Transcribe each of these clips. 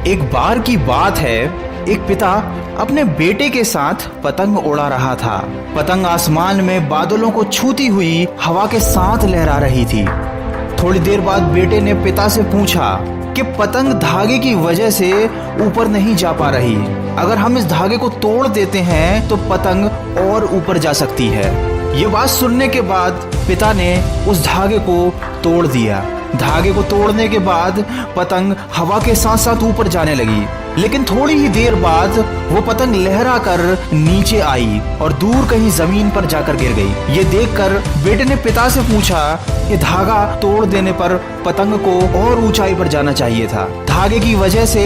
एक बार की बात है, एक पिता अपने बेटे के साथ पतंग उड़ा रहा था। पतंग आसमान में बादलों को छूती हुई हवा के साथ लहरा रही थी। थोड़ी देर बाद बेटे ने पिता से पूछा कि पतंग धागे की वजह से ऊपर नहीं जा पा रही। अगर हम इस धागे को तोड़ देते हैं तो पतंग और ऊपर जा सकती है। ये बात सुनने के बाद पिता ने उस धागे को तोड़ दिया। धागे को तोड़ने के बाद पतंग हवा के साथ साथ ऊपर जाने लगी, लेकिन थोड़ी ही देर बाद वो पतंग लहरा कर नीचे आई और दूर कहीं जमीन पर जाकर गिर गई। ये देखकर बेटे ने पिता से पूछा कि धागा तोड़ देने पर पतंग को और ऊंचाई पर जाना चाहिए था। धागे की वजह से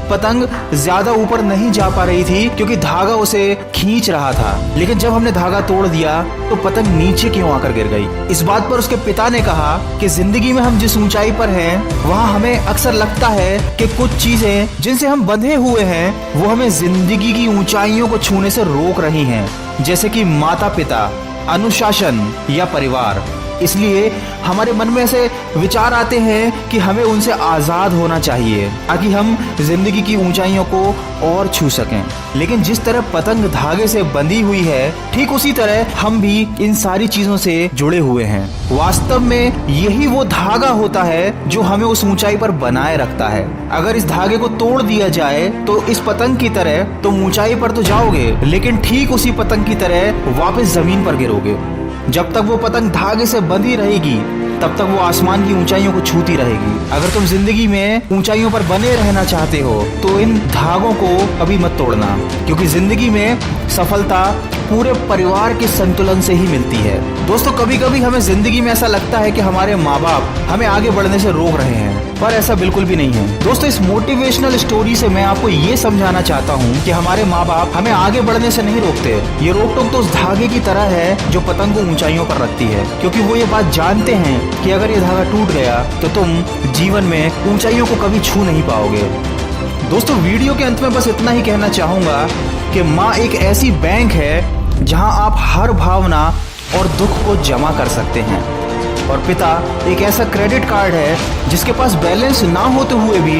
पतंग ज्यादा ऊपर नहीं जा पा रही थी क्योंकि धागा उसे खींच रहा था, लेकिन जब हमने धागा तोड़ दिया तो पतंग नीचे क्यों आकर गिर गई। इस बात पर उसके पिता ने कहा कि जिंदगी में हम जिस ऊंचाई पर हैं वहाँ हमें अक्सर लगता है कि कुछ चीजें जिनसे हम बंधे हुए हैं वो हमें जिंदगी की ऊंचाइयों को छूने से रोक रही हैं, जैसे कि माता पिता, अनुशासन या परिवार। इसलिए हमारे मन में ऐसे विचार आते हैं कि हमें उनसे आज़ाद होना चाहिए ताकि हम जिंदगी की ऊंचाइयों को और छू सकें। लेकिन जिस तरह पतंग धागे से बंधी हुई है, ठीक उसी तरह हम भी इन सारी चीजों से जुड़े हुए हैं। वास्तव में यही वो धागा होता है जो हमें उस ऊंचाई पर बनाए रखता है। अगर इस धागे को तोड़ दिया जाए तो इस पतंग की तरह तुम ऊंचाई पर तो जाओगे, लेकिन ठीक उसी पतंग की तरह वापस जमीन पर गिरोगे। जब तक वो पतंग धागे से बंधी रहेगी तब तक वो आसमान की ऊंचाइयों को छूती रहेगी। अगर तुम जिंदगी में ऊंचाइयों पर बने रहना चाहते हो तो इन धागों को कभी मत तोड़ना, क्योंकि जिंदगी में सफलता पूरे परिवार के संतुलन से ही मिलती है। दोस्तों, कभी कभी हमें जिंदगी में ऐसा लगता है कि हमारे माँ बाप हमें आगे बढ़ने से रोक रहे हैं, पर ऐसा बिल्कुल भी नहीं है। दोस्तों, इस मोटिवेशनल स्टोरी से मैं आपको ये समझाना चाहता हूँ कि हमारे माँ बाप हमें आगे बढ़ने से नहीं रोकते। ये रोक टोक तो उस धागे की तरह है जो पतंग को ऊंचाइयों पर रखती है, क्योंकि वो ये बात जानते हैं कि अगर ये धागा टूट गया तो तुम जीवन में ऊंचाइयों को कभी छू नहीं पाओगे। दोस्तों, वीडियो के अंत में बस इतना ही कहना चाहूंगा कि माँ एक ऐसी बैंक है जहां आप हर भावना और दुख को जमा कर सकते हैं, और पिता एक ऐसा क्रेडिट कार्ड है जिसके पास बैलेंस ना होते हुए भी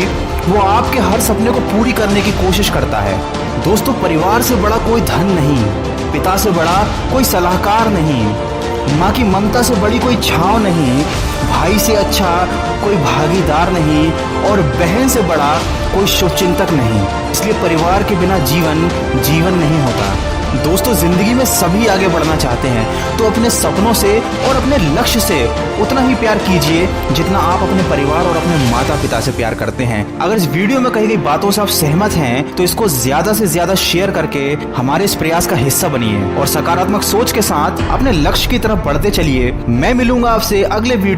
वो आपके हर सपने को पूरी करने की कोशिश करता है। दोस्तों, परिवार से बड़ा कोई धन नहीं, पिता से बड़ा कोई सलाहकार नहीं, माँ की ममता से बड़ी कोई छांव नहीं, भाई से अच्छा कोई भागीदार नहीं, और बहन से बड़ा कोई शुभचिंतक नहीं। इसलिए परिवार के बिना जीवन नहीं होता। दोस्तों, जिंदगी में सभी आगे बढ़ना चाहते हैं तो अपने सपनों से और अपने लक्ष्य से उतना ही प्यार कीजिए जितना आप अपने परिवार और अपने माता पिता से प्यार करते हैं। अगर इस वीडियो में कही गई बातों से आप सहमत हैं तो इसको ज्यादा से ज्यादा शेयर करके हमारे इस प्रयास का हिस्सा बनिए और सकारात्मक सोच के साथ अपने लक्ष्य की तरफ बढ़ते चलिए। मैं मिलूंगा आपसे अगले वीडियो